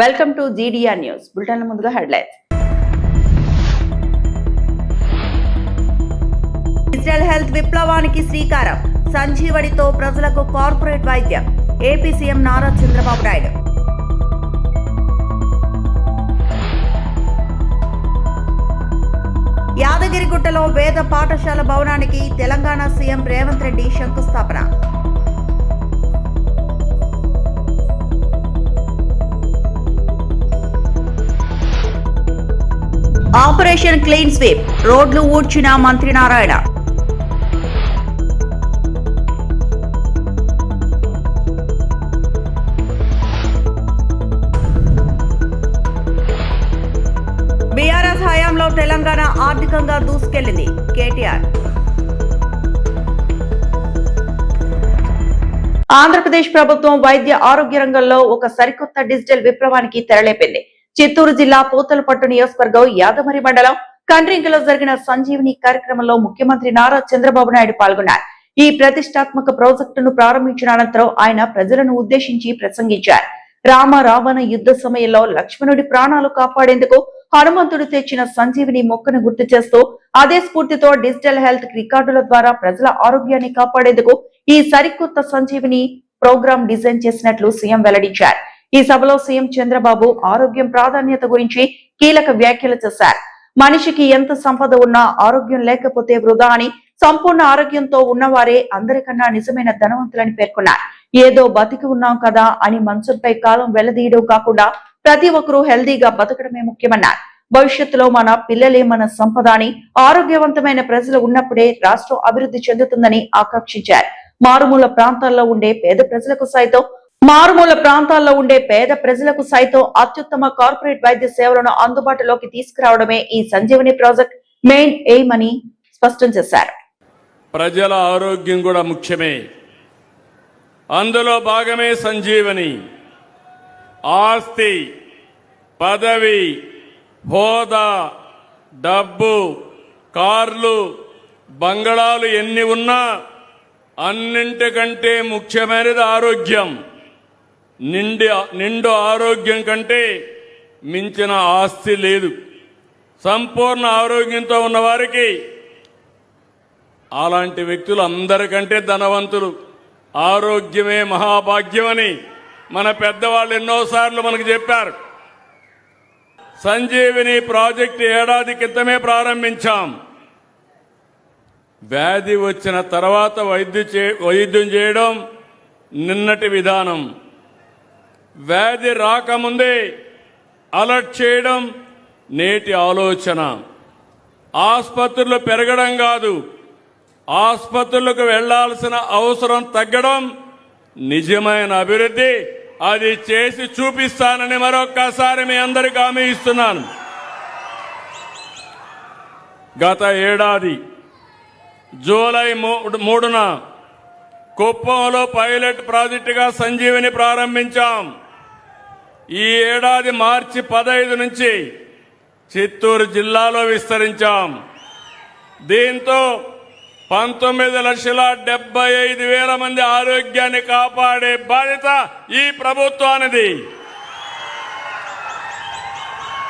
Welcome to GDR news. బులెటిన్ల ముందుగా headlines. Digital health విప్లవానికి శ్రీకారం. సంజీవనితో ప్రజలకు కార్పొరేట్ వైద్యం. AP CM Nara Chandrababu Naidu. యాదగిరిగుట్టలో వేద పాఠశాల భవనానికి తెలంగాణ సీఎం రేవంత్ రెడ్డి శంకుస్థాపన. Operation clean sweep. రోడ్లు ఊడ్చిన మంత్రి నారాయణ. బీఆర్ఎస్ హయాంలో తెలంగాణ ఆర్థికంగా దూసుకెళ్లింది. కేటీఆర్. ఆంధ్రప్రదేశ్ ప్రభుత్వం వైద్య ఆరోగ్య రంగంలో ఒక సరికొత్త డిజిటల్ విప్లవానికి తెరలేపింది. చిత్తూరు జిల్లా పూతలపట్టు నియోజకవర్గం యాదమరి మండలం కండ్రింకలో జరిగిన సంజీవిని కార్యక్రమంలో ముఖ్యమంత్రి నారా చంద్రబాబు నాయుడు పాల్గొన్నారు. ఈ ప్రతిష్టాత్మక ప్రాజెక్టును ప్రారంభించిన అనంతరం ఆయన ప్రజలను ఉద్దేశించి ప్రసంగించారు. రామ రావణ యుద్ధ సమయంలో లక్ష్మణుడి ప్రాణాలు కాపాడేందుకు హనుమంతుడు తెచ్చిన సంజీవిని మొక్కను గుర్తు చేస్తూ అదే స్ఫూర్తితో డిజిటల్ హెల్త్ రికార్డుల ద్వారా ప్రజల ఆరోగ్యాన్ని కాపాడేందుకు ఈ సరికొత్త సంజీవిని ప్రోగ్రాం డిజైన్ చేసినట్లు సీఎం వెల్లడించారు. ఈ సభలో సీఎం చంద్రబాబు ఆరోగ్యం ప్రాధాన్యత గురించి కీలక వ్యాఖ్యలు చేశారు. మనిషికి ఎంత సంపద ఉన్నా ఆరోగ్యం లేకపోతే వృధా అని, సంపూర్ణ ఆరోగ్యంతో ఉన్నవారే అందరికన్నా నిజమైన ధనవంతులని పేర్కొన్నారు. ఏదో బతికి ఉన్నాం కదా అని మనసుపై కాలం వెళ్లదీయడం కాకుండా ప్రతి ఒక్కరూ హెల్దీగా బతకడమే ముఖ్యమన్నారు. భవిష్యత్తులో మన పిల్లలే మన సంపద అని, ఆరోగ్యవంతమైన ప్రజలు ఉన్నప్పుడే రాష్ట్రం అభివృద్ధి చెందుతుందని ఆకాంక్షించారు. మారుమూల ప్రాంతాల్లో ఉండే పేద ప్రజలకు సైతం అత్యుత్తమ కార్పొరేట్ వైద్య సేవలను అందుబాటులోకి తీసుకురావడమే ఈ సంజీవని ప్రాజెక్ట్ మెయిన్ ఎయిమ్ అని స్పష్టం చేశారు. ప్రజల ఆరోగ్యం కూడా ముఖ్యమే, అందులో భాగమే సంజీవని. ఆస్తి, పదవి, హోదా, డబ్బు, కార్లు, బంగళాలు ఎన్ని ఉన్నా అన్నింటికంటే ముఖ్యమైనది ఆరోగ్యం. నిండు ఆరోగ్యం కంటే మించిన ఆస్తి లేదు. సంపూర్ణ ఆరోగ్యంతో ఉన్నవారికి అలాంటి వ్యక్తులు అందరికంటే ధనవంతులు. ఆరోగ్యమే మహాభాగ్యమని మన పెద్దవాళ్ళు ఎన్నోసార్లు మనకు చెప్పారు. సంజీవిని ప్రాజెక్టు ఏడాది క్రితమే ప్రారంభించాం. వ్యాధి వచ్చిన తర్వాత వైద్యం చేయడం నిన్నటి విధానం. వ్యాధి రాకముందే అలర్ట్ చేయడం నేటి ఆలోచన. ఆసుపత్రులు పెరగడం కాదు, ఆసుపత్రులకు వెళ్లాల్సిన అవసరం తగ్గడం నిజమైన అభివృద్ధి. అది చేసి చూపిస్తానని మరొక్కసారి మీ అందరికీ హామీ ఇస్తున్నాను. గత ఏడాది జూలై 3న కుప్పంలో పైలట్ ప్రాజెక్టుగా సంజీవిని ప్రారంభించాం. ఈ ఏడాది మార్చి 15 నుంచి చిత్తూరు జిల్లాలో విస్తరించాం. దీంతో 19,75,000 మంది ఆరోగ్యాన్ని కాపాడే బాధ్యత ఈ ప్రభుత్వానిది.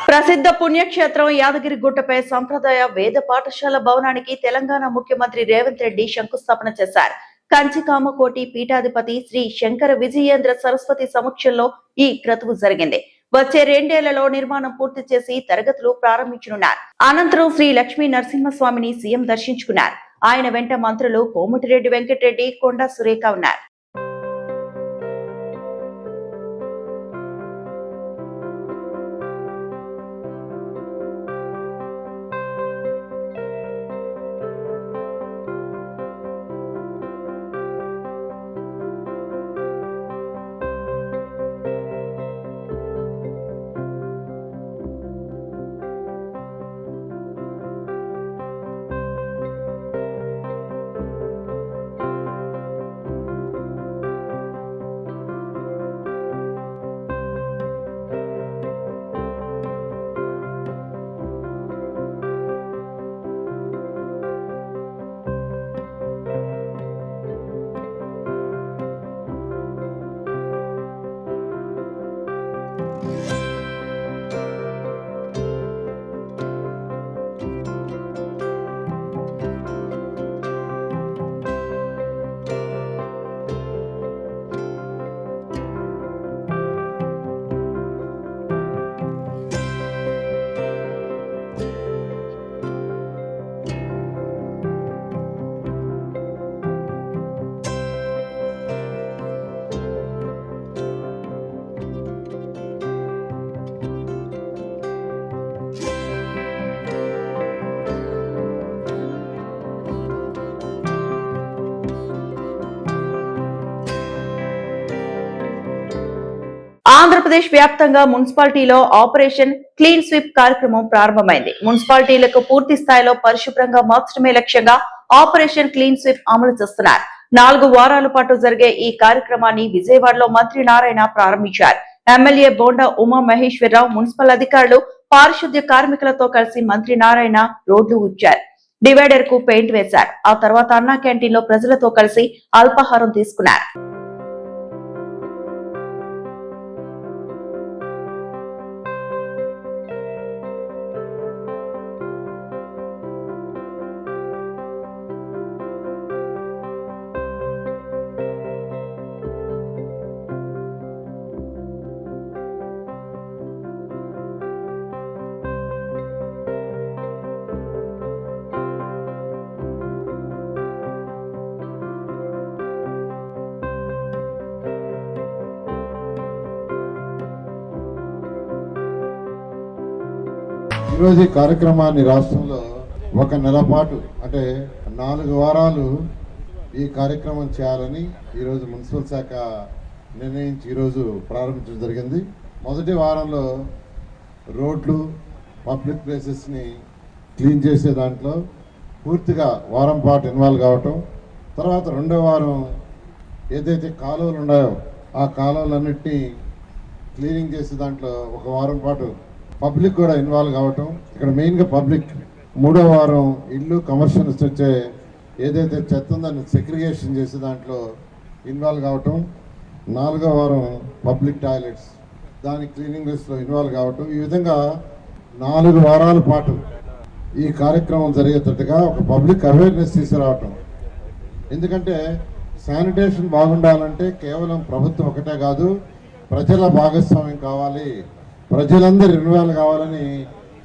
ప్రసిద్ధ పుణ్యక్షేత్రం యాదగిరిగుట్టపై సంప్రదాయ వేద పాఠశాల భవనానికి తెలంగాణ ముఖ్యమంత్రి రేవంత్ రెడ్డి శంకుస్థాపన చేశారు. కంచికామకోటి పీఠాధిపతి శ్రీ శంకర విజయేంద్ర సరస్వతి సమక్షంలో ఈ క్రతువు జరిగింది. వచ్చే 2 ఏళ్లలో నిర్మాణం పూర్తి చేసి తరగతులు ప్రారంభించనున్నారు. అనంతరం శ్రీ లక్ష్మీ నరసింహస్వామిని సీఎం దర్శించుకున్నారు. ఆయన వెంట మంత్రులు కోమటిరెడ్డి వెంకటరెడ్డి, కొండా సురేఖ ఉన్నారు. ఆంధ్రప్రదేశ్ వ్యాప్తంగా మున్సిపాలిటీలో ఆపరేషన్ క్లీన్ స్వీప్ కార్యక్రమం ప్రారంభమైంది. మున్సిపాలిటీలకు పూర్తి స్థాయిలో పరిశుభ్రంగా మార్చడమే లక్ష్యంగా ఆపరేషన్ క్లీన్ స్వీప్ అమలు చేస్తున్నారు. 4 వారాల పాటు జరిగే ఈ కార్యక్రమాన్ని విజయవాడలో మంత్రి నారాయణ ప్రారంభించారు. ఎమ్మెల్యే బోండా ఉమా మహేశ్వరరావు, మున్సిపల్ అధికారులు, పారిశుద్ధ్య కార్మికులతో కలిసి మంత్రి నారాయణ రోడ్లు ఊడ్చారు. డివైడర్ కు పెయింట్ వేశారు. ఆ తర్వాత అన్నా క్యాంటీన్ లో ప్రజలతో కలిసి అల్పాహారం తీసుకున్నారు. ఈరోజు ఈ కార్యక్రమాన్ని రాష్ట్రంలో ఒక నెల పాటు అంటే 4 వారాలు ఈ కార్యక్రమం చేయాలని ఈరోజు మున్సిపల్ శాఖ నిర్ణయించి ఈరోజు ప్రారంభించడం జరిగింది. మొదటి వారంలో రోడ్లు, పబ్లిక్ ప్లేసెస్ని క్లీన్ చేసే దాంట్లో పూర్తిగా వారం పాటు ఇన్వాల్వ్ కావటం, తర్వాత రెండో వారం ఏదైతే కాలువలు ఉన్నాయో ఆ కాలువలన్నింటినీ క్లీనింగ్ చేసే దాంట్లో ఒక వారం పాటు పబ్లిక్ కూడా ఇన్వాల్వ్ కావటం. ఇక్కడ మెయిన్గా పబ్లిక్. మూడో వారం ఇల్లు, కమర్షియల్స్ వచ్చే ఏదైతే చెత్త ఉందో దాన్ని సెగ్రిగేషన్ చేసే దాంట్లో ఇన్వాల్వ్ కావటం. 4వ వారం పబ్లిక్ టాయిలెట్స్ దాని క్లీనింగ్ లిస్ట్లో ఇన్వాల్వ్ కావటం. ఈ విధంగా 4 వారాల పాటు ఈ కార్యక్రమం జరిగేటట్టుగా ఒక పబ్లిక్ అవేర్నెస్ తీసుకురావటం. ఎందుకంటే శానిటేషన్ బాగుండాలంటే కేవలం ప్రభుత్వం ఒకటే కాదు, ప్రజల భాగస్వామ్యం కావాలి, ప్రజలందరూ ఇన్వాల్వ్ కావాలని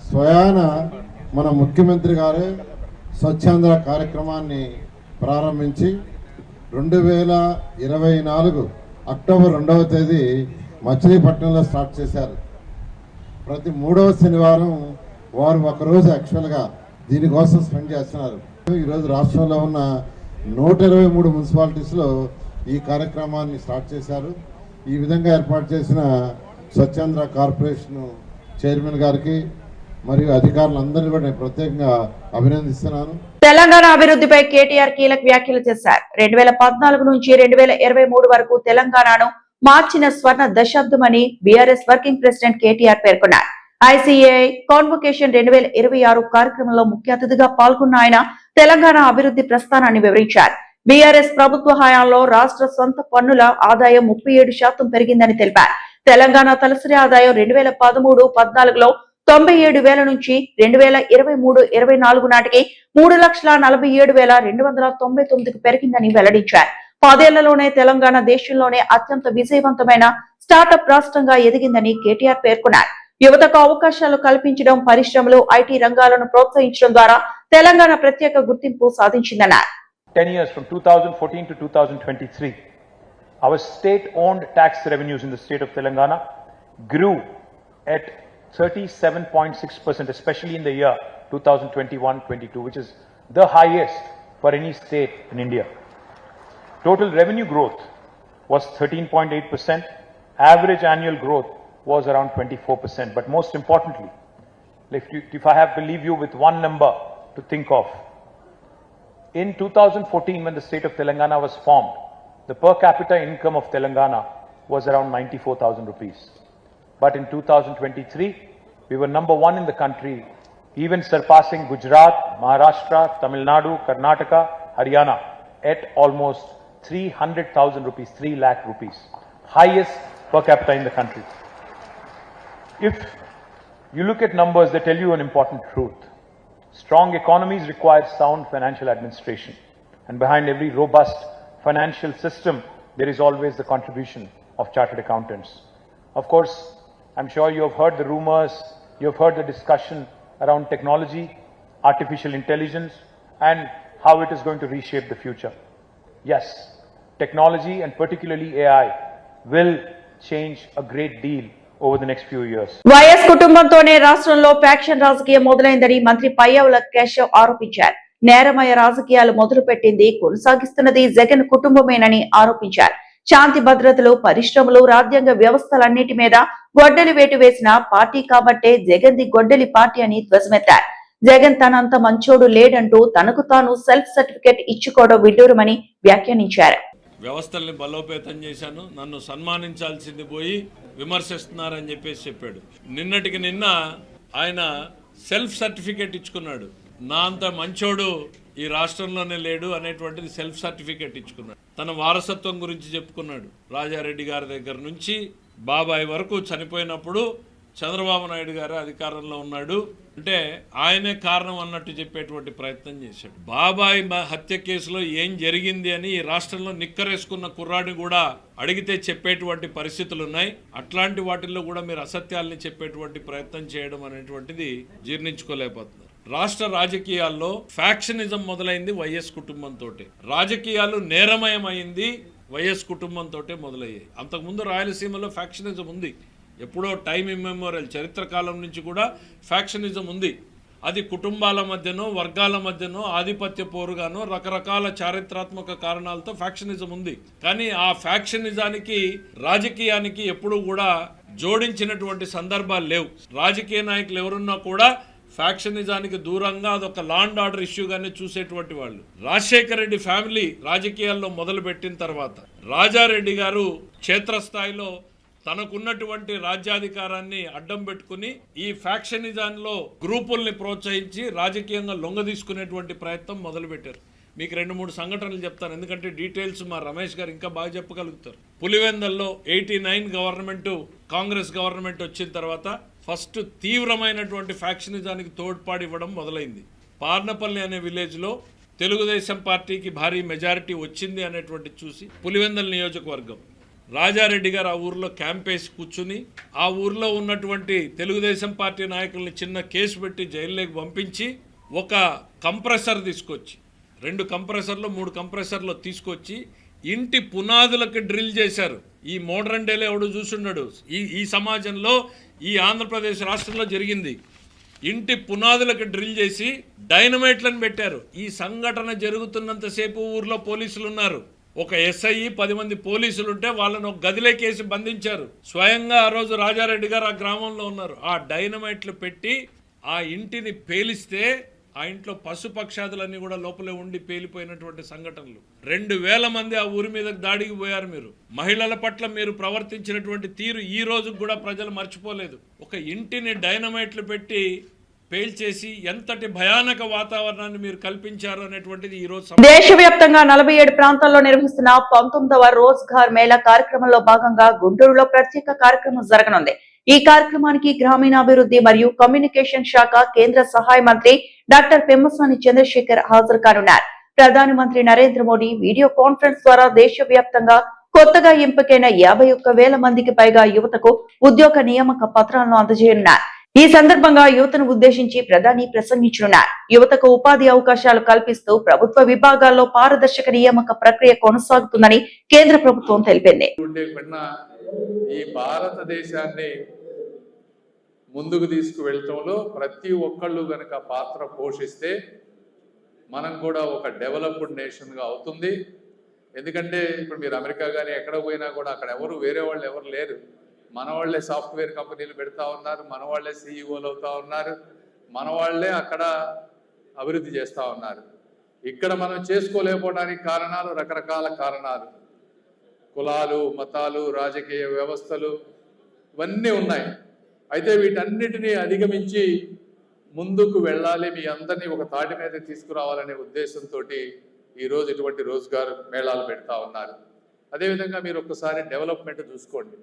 స్వయాన మన ముఖ్యమంత్రి గారే స్వచ్ఛాంధ్ర కార్యక్రమాన్ని ప్రారంభించి 2024 అక్టోబర్ 2వ తేదీ మచిలీపట్నంలో స్టార్ట్ చేశారు. ప్రతి 3వ శనివారం వారు ఒకరోజు యాక్చువల్గా దీనికోసం స్పెండ్ చేస్తున్నారు. ఈరోజు రాష్ట్రంలో ఉన్న 123 మున్సిపాలిటీస్లో ఈ కార్యక్రమాన్ని స్టార్ట్ చేశారు. ఈ విధంగా ఏర్పాటు చేసిన స్వచ్ఛాంధ్ర కార్పొరేషన్ చైర్మన్ గారికి మరియు అధికారులందరినీ కూడా నేను ప్రత్యేకంగా అభినందిస్తున్నాను. తెలంగాణ అభివృద్ధిపై కేటీఆర్ కీలక వ్యాఖ్యలు చేశారు. 2014 నుంచి 2023 వరకు తెలంగాణను మార్చిన స్వర్ణ దశాబ్దమని బీఆర్ఎస్ వర్కింగ్ ప్రెసిడెంట్ కేటీఆర్ పేర్కొన్నారు. ఐసీఏఐ కాన్వొకేషన్ 2026 కార్యక్రమంలో ముఖ్య అతిథిగా పాల్గొన్న ఆయన తెలంగాణ అభివృద్ధి ప్రస్థానాన్ని వివరించారు. బీఆర్ఎస్ ప్రభుత్వ హయాంలో రాష్ట్ర సొంత పన్నుల ఆదాయం 37% పెరిగిందని తెలిపారు. తెలంగాణ తలసరి ఆదాయం 2013-14లో 97,000 నుంచి 2023-24 నాటికి 3,47,299కు పెరిగిందని వెల్లడించారు. 10 ఏళ్లలోనే తెలంగాణ దేశంలోనే అత్యంత విజయవంతమైన స్టార్టప్ రాష్ట్రంగా ఎదిగిందని కేటీఆర్ పేర్కొన్నారు. యువతకు అవకాశాలు కల్పించడం, పరిశ్రమలు, ఐటీ రంగాలను ప్రోత్సహించడం ద్వారా తెలంగాణ ప్రత్యేక గుర్తింపు సాధించిందన్నారు. 10 years from 2014 to 2023, our state-owned tax revenues in the state of Telangana grew at 37.6%, especially in the year 2021-22, which is the highest for any state in India. Total revenue growth was 13.8%. Average annual growth was around 24%. But most importantly, if I have to leave you with one number to think of, in 2014, when the state of Telangana was formed, the per capita income of Telangana was around 94,000 rupees. But in 2023, we were number 1 in the country, even surpassing Gujarat, Maharashtra, Tamil Nadu, Karnataka, Haryana at almost 300,000 rupees, 3 lakh rupees. Highest per capita in the country. If you look at numbers, they tell you an important truth. Strong economies require sound financial administration. And behind every robust financial system, there is always the contribution of chartered accountants. Of course, I'm sure you have heard the rumors, you have heard the discussion around technology, artificial intelligence, and how it is going to reshape the future. Yes, technology and particularly AI will change a great deal over the next few years. YS కుటుంబంతోనే రాష్ట్రంలో faction రాజకీయం మొదలైందని మంత్రి పయ్యావుల కేశవ్ ఆరోపించారు. నేరమయ రాజకీయాలు మొదలుపెట్టింది, కొనసాగిస్తున్నది జగన్ కుటుంబమేనని ఆరోపించారు. శాంతి భద్రతలు, పరిశ్రమలు, రాజ్యాంగ వ్యవస్థలన్నిటి మీద గొడ్డలి వేటు వేసిన పార్టీ కాబట్టే జగన్ది గొడ్డలి పార్టీ అని ధ్వజమెత్తారు. జగన్ తనంత మంచోడు లేడంటూ తనకు తాను సెల్ఫ్ సర్టిఫికెట్ ఇచ్చుకోవడం విడ్డూరమని వ్యాఖ్యానించారు. వ్యవస్థల్ని బలోపేతం చేశాను, నన్ను సన్మానించాల్సింది పోయి విమర్శిస్తున్నారని చెప్పాడు. నిన్నటికి నిన్న ఆయన సెల్ఫ్ సర్టిఫికేట్ ఇచ్చుకున్నాడు. నా అంత మంచోడు ఈ రాష్ట్రంలోనే లేడు అనేటువంటిది సెల్ఫ్ సర్టిఫికేట్ ఇచ్చుకున్నాడు. తన వారసత్వం గురించి చెప్పుకున్నాడు. రాజారెడ్డి గారి దగ్గర నుంచి బాబాయ్ వరకు చనిపోయినప్పుడు చంద్రబాబు నాయుడు గారు అధికారంలో ఉన్నాడు అంటే ఆయనే కారణం అన్నట్టు చెప్పేటువంటి ప్రయత్నం చేశాడు. బాబాయ్ హత్య కేసులో ఏం జరిగింది అని ఈ రాష్ట్రంలో నిక్కరేసుకున్న కుర్రాడిని కూడా అడిగితే చెప్పేటువంటి పరిస్థితులు ఉన్నాయి. అట్లాంటి వాటిల్లో కూడా మీరు అసత్యాల్ని చెప్పేటువంటి ప్రయత్నం చేయడం అనేటువంటిది జీర్ణించుకోలేకపోతున్నారు. రాష్ట్ర రాజకీయాల్లో ఫ్యాక్షనిజం మొదలైంది వైఎస్ కుటుంబంతో. రాజకీయాలు నేరమయమైంది వైఎస్ కుటుంబంతో మొదలయ్యాయి. అంతకుముందు రాయలసీమలో ఫ్యాక్షనిజం ఉంది. ఎప్పుడో టైం ఇమ్మెమోరియల్ చరిత్ర కాలం నుంచి కూడా ఫ్యాక్షనిజం ఉంది. అది కుటుంబాల మధ్యనో వర్గాల మధ్యనో ఆధిపత్య పోరుగానో రకరకాల చారిత్రాత్మక కారణాలతో ఫ్యాక్షనిజం ఉంది. కానీ ఆ ఫ్యాక్షనిజానికి రాజకీయానికి ఎప్పుడూ కూడా జోడించినటువంటి సందర్భాలు లేవు. రాజకీయ నాయకులు ఎవరున్నా కూడా ఫ్యాక్షనిజానికి దూరంగా అదొక లా అండ్ ఆర్డర్ ఇష్యూగానే చూసేటువంటి వాళ్ళు. రాజశేఖర రెడ్డి ఫ్యామిలీ రాజకీయాల్లో మొదలు పెట్టిన తర్వాత రాజారెడ్డి గారు క్షేత్రస్థాయిలో తనకున్నటువంటి రాజ్యాధికారాన్ని అడ్డం పెట్టుకుని ఈ ఫ్యాక్షనిజాన్లో గ్రూపుల్ని ప్రోత్సహించి రాజకీయంగా లొంగ తీసుకునేటువంటి ప్రయత్నం మొదలుపెట్టారు. మీకు 2-3 సంఘటనలు చెప్తాను, ఎందుకంటే డీటెయిల్స్ మా రమేష్ గారు ఇంకా బాగా చెప్పగలుగుతారు. పులివెందల్లో 89 గవర్నమెంట్ కాంగ్రెస్ గవర్నమెంట్ వచ్చిన తర్వాత ఫస్ట్ తీవ్రమైనటువంటి ఫ్యాక్షనిజానికి తోడ్పాటు ఇవ్వడం మొదలైంది. పార్నపల్లి అనే విలేజ్లో తెలుగుదేశం పార్టీకి భారీ మెజారిటీ వచ్చింది అనేటువంటి చూసి పులివెందల్ నియోజకవర్గం రాజారెడ్డి గారు ఆ ఊర్లో క్యాంప్ వేసి కూర్చుని ఆ ఊర్లో ఉన్నటువంటి తెలుగుదేశం పార్టీ నాయకుల్ని చిన్న కేసు పెట్టి జైల్లోకి పంపించి ఒక కంప్రెసర్ తీసుకొచ్చి 2 కంప్రెసర్లు 3 కంప్రెసర్లు తీసుకొచ్చి ఇంటి పునాదులకు డ్రిల్ చేశారు. ఈ మోడర్న్ డేలో ఎవడు చూసున్నాడు? ఈ సమాజంలో ఈ ఆంధ్రప్రదేశ్ రాష్ట్రంలో జరిగింది. ఇంటి పునాదులకు డ్రిల్ చేసి డైనమైట్లను పెట్టారు. ఈ సంఘటన జరుగుతున్నంతసేపు ఊర్లో పోలీసులు ఉన్నారు. ఒక ఎస్ఐ 10 మంది పోలీసులు ఉంటే వాళ్ళను ఒక గదిలోకేసి బంధించారు. స్వయంగా ఆ రోజు రాజారెడ్డి గారు ఆ గ్రామంలో ఉన్నారు. ఆ డైనమైట్లు పెట్టి ఆ ఇంటిని పేలిస్తే ఆ ఇంట్లో పశుపక్షాదులన్నీ కూడా లోపలే ఉండి పేలిపోయినటువంటి సంఘటనలు. 2000 మంది ఆ ఊరి మీద దాడికి పోయారు. మీరు మహిళల పట్ల మీరు ప్రవర్తించినటువంటి తీరు ఈ రోజు కూడా ప్రజలు మర్చిపోలేదు. ఒక ఇంటిని డైనమైట్లు పెట్టి పేల్చేసి ఎంతటి భయానక వాతావరణాన్ని మీరు కల్పించారు అనేటువంటిది ఈ రోజు. దేశవ్యాప్తంగా 47 ప్రాంతాల్లో నిర్వహిస్తున్న 19వ రోజ్గార్ మేళా కార్యక్రమంలో భాగంగా గుంటూరులో ప్రత్యేక కార్యక్రమం జరగనుంది. ఈ కార్యక్రమానికి గ్రామీణాభివృద్ధి మరియు కమ్యూనికేషన్ శాఖ కేంద్ర సహాయ మంత్రి డాక్టర్ పెమ్మసాని చంద్రశేఖర్ హాజరు కానున్నారు. ప్రధానమంత్రి నరేంద్ర మోడీ వీడియో కాన్ఫరెన్స్ ద్వారా దేశవ్యాప్తంగా కొత్తగా ఎంపికైన 51,000 మందికి పైగా యువతకు ఉద్యోగ నియామక పత్రాలను అందజేయనున్నారు. ఈ సందర్భంగా యువతను ఉద్దేశించి ప్రధాని ప్రసంగించనున్నారు. యువతకు ఉపాధి అవకాశాలు కల్పిస్తూ ప్రభుత్వ విభాగాల్లో పారదర్శక నియామక ప్రక్రియ కొనసాగుతుందని కేంద్ర ప్రభుత్వం తెలిపింది. ఈ భారతదేశాన్ని ముందుకు తీసుకువెళ్ళటంలో ప్రతి ఒక్కళ్ళు గనక పాత్ర పోషిస్తే మనం కూడా ఒక డెవలప్డ్ నేషన్గా అవుతుంది. ఎందుకంటే ఇప్పుడు మీరు అమెరికా కానీ ఎక్కడ పోయినా కూడా అక్కడ వేరే వాళ్ళు ఎవరు లేరు. మన వాళ్ళే సాఫ్ట్వేర్ కంపెనీలు పెడతా ఉన్నారు, మన వాళ్ళే సీఈఓలు అవుతా ఉన్నారు, మన వాళ్ళే అక్కడ అభివృద్ధి చేస్తూ ఉన్నారు. ఇక్కడ మనం చేసుకోలేకపోవడానికి కారణాలు రకరకాల కారణాలు, కులాలు, మతాలు, రాజకీయ వ్యవస్థలు ఇవన్నీ ఉన్నాయి. అయితే వీటన్నిటినీ అధిగమించి ముందుకు వెళ్ళాలి, మీ అందరినీ ఒక తాటి మీద తీసుకురావాలనే ఉద్దేశంతో ఈరోజు ఇటువంటి రోజ్గార్ మేళాలు పెడతా ఉన్నారు. అదేవిధంగా మీరు ఒక్కసారి డెవలప్మెంట్ చూసుకోండి.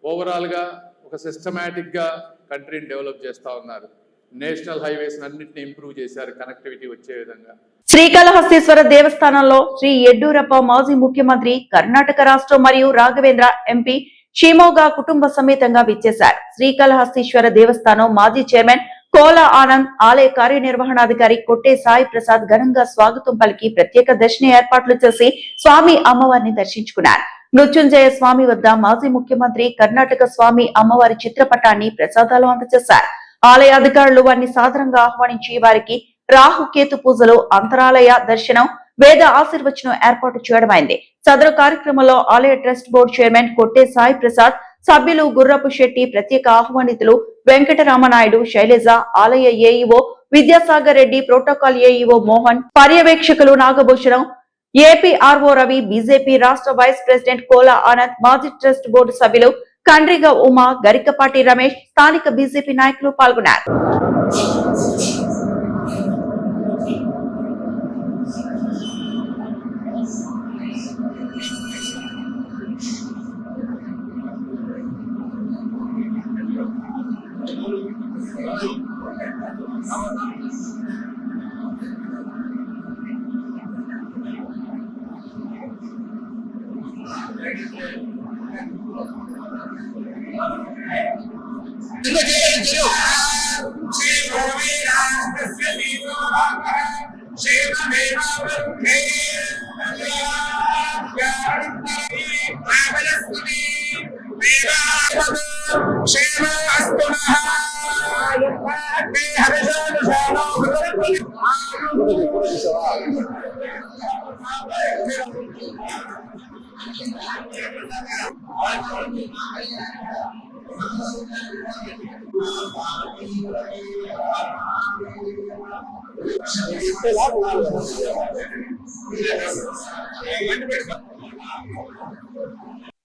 ఓవరాల్గా ఒక సిస్టమేటిక్గా కంట్రీని డెవలప్ చేస్తూ ఉన్నారు. నేషనల్ హైవేస్ అన్నింటినీ ఇంప్రూవ్ చేశారు కనెక్టివిటీ వచ్చే విధంగా. శ్రీకాళహస్తీశ్వర దేవస్థానంలో శ్రీ యడ్యూరప్ప మాజీ ముఖ్యమంత్రి, కర్ణాటక రాష్ట్రం మరియు రాఘవేంద్ర ఎంపీ షిమోగా కుటుంబ సమేతంగా విచ్చేశారు. శ్రీకాళహస్తీశ్వర దేవస్థానం మాజీ చైర్మన్ కోల ఆనంద్, ఆలయ కార్యనిర్వహణాధికారి కొట్టే సాయి ప్రసాద్ ఘనంగా స్వాగతం పలికి ప్రత్యేక దర్శన ఏర్పాట్లు చేసి స్వామి అమ్మవారిని దర్శించుకున్నారు. మృత్యుంజయ స్వామి వద్ద మాజీ ముఖ్యమంత్రి, కర్ణాటక స్వామి అమ్మవారి చిత్రపటాన్ని ప్రసాదాలు అందజేశారు. ఆలయ అధికారులు వారిని సాదరంగా ఆహ్వానించి వారికి రాహుకేతు పూజలు, అంతరాలయ దర్శనం, వేద ఆశీర్వచనం ఏర్పాటు చేయడమైంది. సదరు కార్యక్రమంలో ఆలయ ట్రస్ట్ బోర్డు చైర్మన్ కొట్టే సాయి ప్రసాద్, సభ్యులు గుర్రపు శెట్టి, ప్రత్యేక ఆహ్వానితులు వెంకటరామనాయుడు, శైలజ, ఆలయ AEO Vidyasagar Reddy, protocol AEO Mohan, పర్యవేక్షకులు నాగభూషణం, ఏపీఆర్ఓ రవి, బీజేపీ రాష్ట్ర వైస్ ప్రెసిడెంట్ కోలా ఆనంద్, మాజీ ట్రస్ట్ బోర్డు సభ్యులు కండ్రిగ ఉమా, గరికపాటి రమేష్, స్థానిక బీజేపీ నాయకులు పాల్గొన్నారు.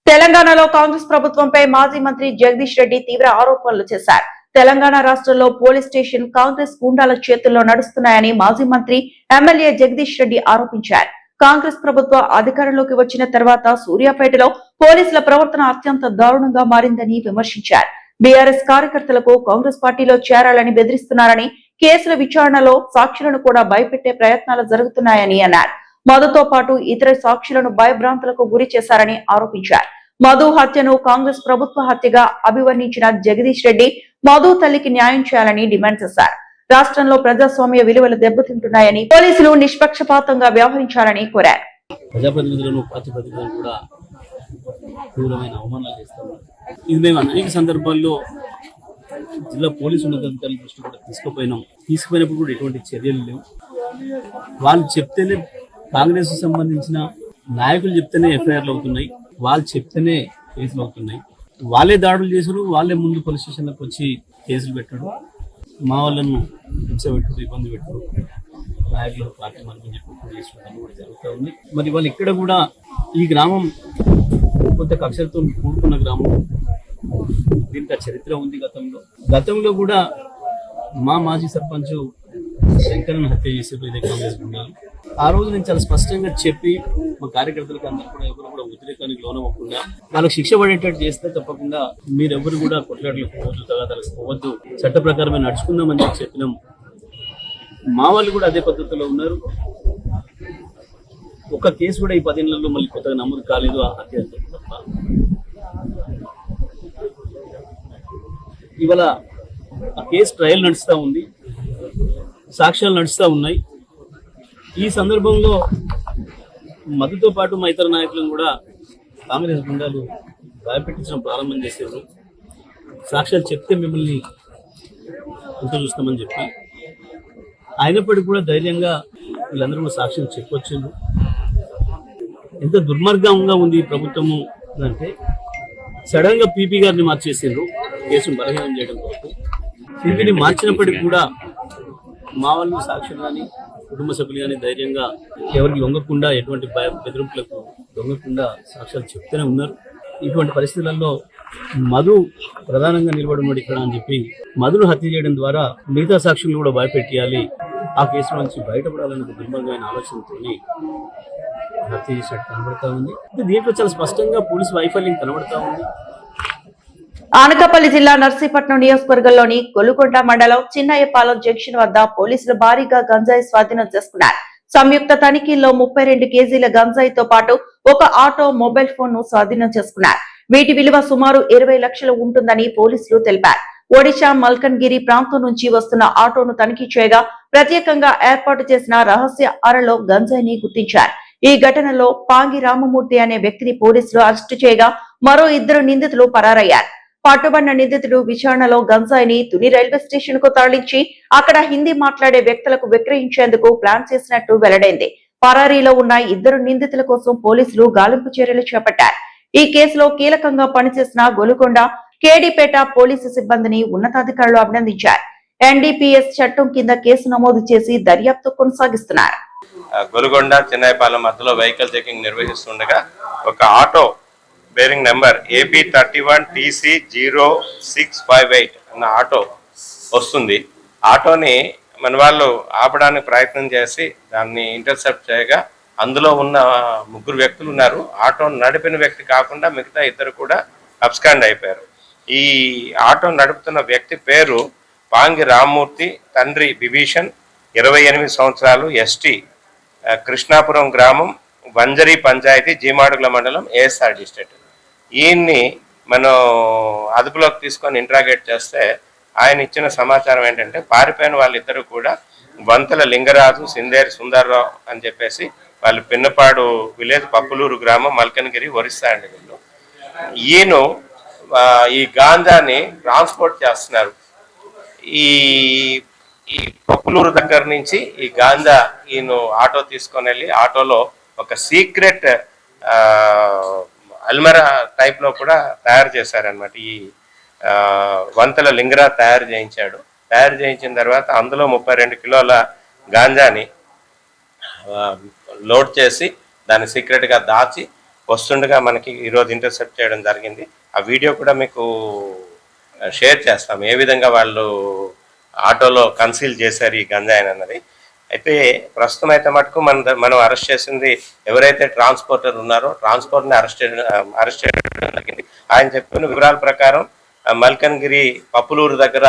తెలంగాణలో కాంగ్రెస్ ప్రభుత్వంపై మాజీ మంత్రి జగదీష్ రెడ్డి తీవ్ర ఆరోపణలు చేశారు. తెలంగాణ రాష్ట్రంలో పోలీస్ స్టేషన్ కాంగ్రెస్ గూండాల చేతుల్లో నడుస్తున్నాయని మాజీ మంత్రి ఎమ్మెల్యే జగదీష్ రెడ్డి ఆరోపించారు. కాంగ్రెస్ ప్రభుత్వ అధికారంలోకి వచ్చిన తర్వాత సూర్యాపేటలో పోలీసుల ప్రవర్తన అత్యంత దారుణంగా మారిందని విమర్శించారు. బీఆర్ఎస్ కార్యకర్తలకు కాంగ్రెస్ పార్టీలో చేరాలని బెదిరిస్తున్నారని, కేసుల విచారణలో సాక్షులను కూడా భయపెట్టే ప్రయత్నాలు జరుగుతున్నాయని అన్నారు. మధుతో పాటు ఇతర సాక్షులను భయభ్రాంతులకు గురి చేశారని ఆరోపించారు. మధు హత్యను కాంగ్రెస్ ప్రభుత్వ హత్యగా అభివర్ణించిన జగదీష్ రెడ్డి మధు తల్లికి న్యాయం చేయాలని డిమాండ్ చేశారు. రాష్ట్రంలో ప్రజాస్వామ్య విలువలు దెబ్బతింటున్నాయని, పోలీసులు నిష్పక్షపాతంగా వ్యవహరించాలని కోరారు. ప్రజాప్రతినిధులను ప్రతినిధులను కూడా తీవ్రమైన అవమానాలు చేస్తున్నారు. ఇది మేము అనేక సందర్భాల్లో జిల్లా పోలీసు ఉన్నతాధికారుల దృష్టి కూడా తీసుకుపోయినప్పుడు కూడా ఎటువంటి చర్యలు లేవు. వాళ్ళు చెప్తేనే, కాంగ్రెస్ సంబంధించిన నాయకులు చెప్తేనే ఎఫ్ఐఆర్లు అవుతున్నాయి, వాళ్ళు చెప్తేనే కేసులు అవుతున్నాయి. వాళ్ళే దాడులు చేశారు, వాళ్ళే ముందు పోలీస్ స్టేషన్లకు వచ్చి కేసులు పెట్టాడు, మా వాళ్ళను హింస పెట్టారు, ఇబ్బంది పెట్టారు, నాయకులు పార్టీ మనకు చెప్పి చేసుకోవడం కూడా జరుగుతూ ఉంది. మరి వాళ్ళు ఇక్కడ కూడా ఈ గ్రామం కొంత కక్షలతో కూడుకున్న గ్రామం, దీనికి ఆ చరిత్ర ఉంది. గతంలో కూడా మా మాజీ సర్పంచ్ శంకరన్ హత్య చేసేప్పుడు ఇదే కాంగ్రెస్ గుండాలు. ఆ రోజు నేను చాలా స్పష్టంగా చెప్పి మా కార్యకర్తలకు అందరూ కూడా ఎవరు కూడా ఉద్రేకానికి లోనవ్వకుండా వాళ్ళకి శిక్ష పడేటట్టు చేస్తే తప్పకుండా మీరెవరు కూడా కొట్లాటలకు పోవద్దు, తగాదాలకు పోవద్దు, చట్ట ప్రకారమే నడుచుకుందామని చెప్పినాం. మా వాళ్ళు కూడా అదే పద్ధతిలో ఉన్నారు. ఒక కేసు కూడా ఈ 10 ఏళ్లలో మళ్ళీ కొత్తగా నమోదు కాలేదు ఆ హత్య తప్ప. ఇవాళ ఆ కేసు ట్రయల్ నడుస్తూ ఉంది, సాక్ష్యాలు నడుస్తూ ఉన్నాయి. ఈ సందర్భంలో మధుతో పాటు మా ఇతర నాయకులను కూడా కాంగ్రెస్ గుండాలు భయపెట్టించడం ప్రారంభం చేశారు. సాక్ష్యాలు చెప్తే మిమ్మల్ని ఇంత చూస్తామని చెప్పి, అయినప్పటికీ కూడా ధైర్యంగా వీళ్ళందరూ కూడా సాక్ష్యం చెప్పొచ్చారు. ఎంత దుర్మార్గంగా ఉంది ఈ ప్రభుత్వము అంటే, సడన్ గా పీపీ గారిని మార్చేసిండ్రు కేసును బలహీనం చేయడం కోసం. పీపీని మార్చినప్పటికీ కూడా మా వాళ్ళు సాక్షులు కానీ కుటుంబ సభ్యులు కానీ ధైర్యంగా ఎవరికి లొంగకుండా, ఎటువంటి బెదిరింపులకు లొంగకుండా సాక్ష్యాలు చెప్తూనే ఉన్నారు. ఇటువంటి పరిస్థితులలో మధు ప్రధానంగా నిలబడి ఇక్కడ అని చెప్పి మధును హత్య చేయడం ద్వారా మిగతా సాక్షులను కూడా భయపెట్టియాలి, ఆ కేసు నుంచి బయటపడాలనే దుర్మార్గమైన ఆలోచనతో హత్య చేసినట్టు కనబడతా ఉంది. దీంట్లో చాలా స్పష్టంగా పోలీసు వైఫల్యం కనబడతా ఉంది. అనకాపల్లి జిల్లా నర్సీపట్నం నియోజకవర్గంలోని గొల్లుకొండ మండలం చిన్నయ్యపాలెం జంక్షన్ వద్ద పోలీసులు భారీగా గంజాయి స్వాధీనం చేసుకున్నారు. సంయుక్త తనిఖీల్లో 32 కేజీల గంజాయితో పాటు ఒక ఆటో, మొబైల్ ఫోన్ ను స్వాధీనం చేసుకున్నారు. వీటి విలువ సుమారు 20 లక్షలు ఉంటుందని పోలీసులు తెలిపారు. ఒడిశా మల్కన్గిరి ప్రాంతం నుంచి వస్తున్న ఆటోను తనిఖీ చేయగా ప్రత్యేకంగా ఏర్పాటు చేసిన రహస్య అరలో గంజాయిని గుర్తించారు. ఈ ఘటనలో పాంగి రామమూర్తి అనే వ్యక్తిని పోలీసులు అరెస్టు చేయగా మరో 2 నిందితులు పరారయ్యారు. పట్టుబడిన నిందితుడు విచారణలో గంజాయిని తుని రైల్వే స్టేషన్ కు తరలించి అక్కడ హిందీ మాట్లాడే వ్యక్తులకు విక్రయించేందుకు ప్లాన్ చేసినట్టు వెల్లడైంది. పరారీలో ఉన్న ఇద్దరు నిందితుల కోసం పోలీసులు గాలింపు చర్యలు చేపట్టారు. ఈ కేసులో కీలకంగా పనిచేసిన గొలుగొండ, కేడీపేట పోలీసు సిబ్బందిని ఉన్నతాధికారులు అభినందించారు. ఎన్డీపీఎస్ చట్టం కింద కేసు నమోదు చేసి దర్యాప్తు కొనసాగిస్తున్నారు. గొలుగొండ చెన్నైపాలెం మధ్యలో వెహికల్ చెకింగ్ నిర్వహిస్తుండగా ఒక ఆటో బేరింగ్ నెంబర్ AB31TC0658 అన్న ఆటో వస్తుంది. ఆటోని మన వాళ్ళు ఆపడానికి ప్రయత్నం చేసి దాన్ని ఇంటర్సెప్ట్ చేయగా అందులో ఉన్న ముగ్గురు వ్యక్తులు ఉన్నారు. ఆటో నడిపిన వ్యక్తి కాకుండా మిగతా ఇద్దరు కూడా అబ్స్కాండ్ అయిపోయారు. ఈ ఆటో నడుపుతున్న వ్యక్తి పేరు పాంగి రామ్మూర్తి, తండ్రి బిభీషణ్, 28 సంవత్సరాలు, ఎస్టీ, కృష్ణాపురం గ్రామం, వంజరి పంచాయతీ, జీమాడుగుల మండలం, ఏఎస్ఆర్ డిస్ట్రిక్ట్. ఈయన్ని మనం అదుపులోకి తీసుకొని ఇంట్రాగేట్ చేస్తే ఆయన ఇచ్చిన సమాచారం ఏంటంటే పారిపోయిన వాళ్ళిద్దరూ కూడా వంతల లింగరాజు, సిందేరి సుందర్రావు అని చెప్పేసి వాళ్ళు పిన్నపాడు విలేజ్, పప్పులూరు గ్రామం, మల్కనగిరి, ఒరిస్సా అండి. వీళ్ళు ఈయన ఈ గాంజాని ట్రాన్స్పోర్ట్ చేస్తున్నారు. ఈ పప్పులూరు దగ్గర నుంచి ఈ గాంజా ఈయన ఆటో తీసుకొని వెళ్ళి ఆటోలో ఒక సీక్రెట్ అల్మరా టైప్ లో కూడా తయారు చేశారనమాట. ఈ వంతల లింగరా తయారు చేయించిన తర్వాత అందులో 32 కిలోల గాంజాని లోడ్ చేసి దాన్ని సీక్రెట్ గా దాచి వస్తుండగా మనకి ఈరోజు ఇంటర్సెప్ట్ చేయడం జరిగింది. ఆ వీడియో కూడా మీకు షేర్ చేస్తాం, ఏ విధంగా వాళ్ళు ఆటోలో కన్సీల్ చేశారు ఈ గంజాయిని అన్నది. అయితే ప్రస్తుతం అయితే మటుకు మనం అరెస్ట్ చేసింది ఎవరైతే ట్రాన్స్పోర్టర్ ఉన్నారో ట్రాన్స్పోర్ట్ని అరెస్ట్ చేయడం జరిగింది. ఆయన చెప్పిన వివరాల ప్రకారం మల్కన్గిరి పప్పులూరు దగ్గర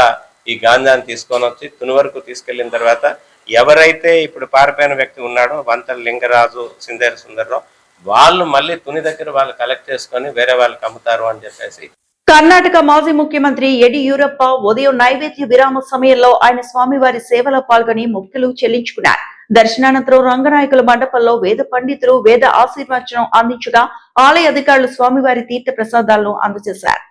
ఈ గాంజాని తీసుకొని వచ్చి తుని వరకు తీసుకెళ్లిన తర్వాత ఎవరైతే ఇప్పుడు పారిపోయిన వ్యక్తి ఉన్నాడో వంతల లింగరాజు, సిందేరి సుందర్రావు, వాళ్ళు మళ్ళీ తుని దగ్గర వాళ్ళు కలెక్ట్ చేసుకొని వేరే వాళ్ళకి అమ్ముతారు అని చెప్పేసి. కర్ణాటక మాజీ ముఖ్యమంత్రి యడియూరప్ప ఉదయం నైవేద్య విరామ సమయంలో ఆయన స్వామివారి సేవలో పాల్గొని మొక్కులు చెల్లించుకున్నారు. దర్శనానంతరం రంగనాయకుల మండపంలో వేద పండితులు వేద ఆశీర్వచనం అందించగా ఆలయ అధికారులు స్వామివారి తీర్థ ప్రసాదాలను అందజేశారు.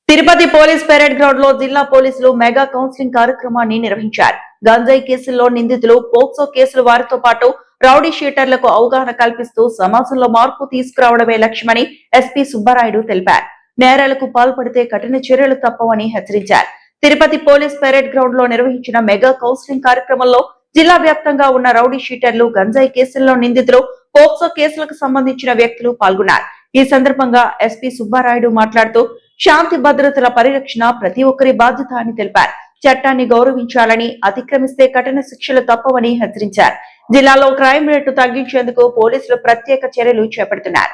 తిరుపతి పోలీస్ పెరేడ్ గ్రౌండ్ లో జిల్లా పోలీసులు మెగా కౌన్సిలింగ్ కార్యక్రమాన్ని నిర్వహించారు. గంజాయి కేసుల్లో నిందితులు, పోక్సో కేసుల వారితో పాటు రౌడీ షీటర్లకు అవగాహన కల్పిస్తూ సమాజంలో మార్పు తీసుకురావడమే లక్ష్యమని ఎస్పీ సుబ్బారాయుడు తెలిపారు. నేరాలకు పాల్పడితే కఠిన చర్యలు తప్పవని హెచ్చరించారు. తిరుపతి పోలీస్ పెరేడ్ గ్రౌండ్ లో నిర్వహించిన మెగా కౌన్సిలింగ్ కార్యక్రమంలో జిల్లా వ్యాప్తంగా ఉన్న రౌడీ షీటర్లు, గంజాయి కేసుల్లో నిందితులు, పోక్సో కేసులకు సంబంధించిన వ్యక్తులు పాల్గొన్నారు. ఈ సందర్భంగా ఎస్పీ సుబ్బారాయుడు మాట్లాడుతూ శాంతి భద్రతల పరిరక్షణ ప్రతి ఒక్కరి బాధ్యత అని తెలిపారు. చట్టాన్ని గౌరవించాలని, అతిక్రమిస్తే కఠిన శిక్షలు తప్పవని హెచ్చరించారు. జిల్లాలో క్రైమ్ రేటు తగ్గించేందుకు పోలీసులు ప్రత్యేక చర్యలు చేపడుతున్నారు.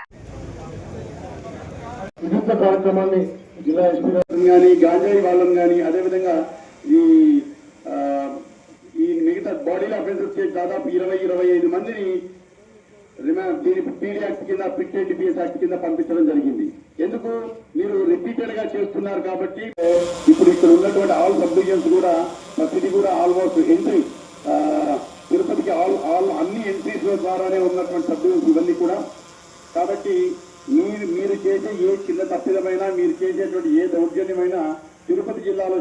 జిల్లా ఎస్పీ కానీ గాంజాయి వాళ్ళని కానీ అదేవిధంగా ఈ మిగతా బాడీలో అఫెన్సెస్ చేసి దాదాపు 20-25 మందిని పీడీ యాక్ట్ కింద, పిట్ ఎన్డీపీఎస్ యాక్ట్ కింద పంపించడం జరిగింది. ఎందుకు? మీరు రిపీటెడ్ గా చేస్తున్నారు కాబట్టి. ఇప్పుడు ఇక్కడ ఉన్నటువంటి ఆల్ సబ్ డివిజన్స్ కూడా ప్రతిదీ కూడా ఆల్మోస్ట్ ఎంట్రీ తిరుపతికి అన్ని ఎంట్రీస్ ద్వారానే ఉన్నటువంటి సబ్ డివిజన్స్ ఇవన్నీ కూడా. కాబట్టి మీరు చేసే ఏ చిన్న తప్పిదమైనా, మీరు చేసేటువంటి ఏ దౌర్జన్యమైనా తిరుపతి జిల్లాలో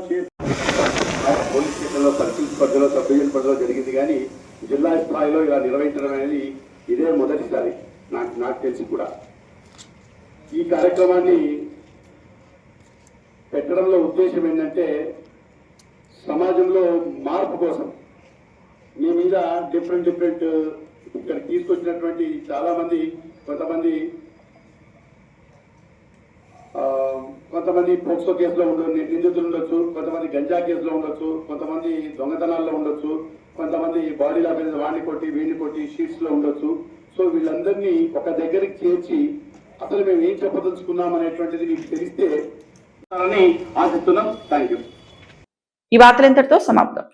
పోలీస్ స్టేషన్లో సర్కిల్ పరిధిలో, సబ్ డివిజన్ పరిధిలో జరిగింది. కానీ జిల్లా స్థాయిలో ఇలా నిర్వహించడం అనేది ఇదే మొదటిసారి నాకు తెలిసి కూడా. ఈ కార్యక్రమాన్ని పెట్టడంలో ఉద్దేశం ఏంటంటే సమాజంలో మార్పు కోసం మీ మీద డిఫరెంట్ ఇక్కడ తీసుకొచ్చినటువంటి చాలా మంది, కొంతమంది పోక్సో కేసులో నిందితులు ఉండొచ్చు, కొంతమంది గంజా కేసులో ఉండొచ్చు, కొంతమంది దొంగతనాల్లో ఉండొచ్చు, కొంతమంది బాడీలో వాడిని కొట్టి వీడిని కొట్టి షీట్స్ లో ఉండొచ్చు. సో వీళ్ళందరినీ ఒక దగ్గరికి చేర్చి అసలు మేము ఏం చెప్పదలుచుకున్నాం అనేటువంటిది మీకు తెలిస్తే అని ఆశిస్తున్నాం. Thank you. ఈ వార్తలు ఇంతటితో సమాప్తం.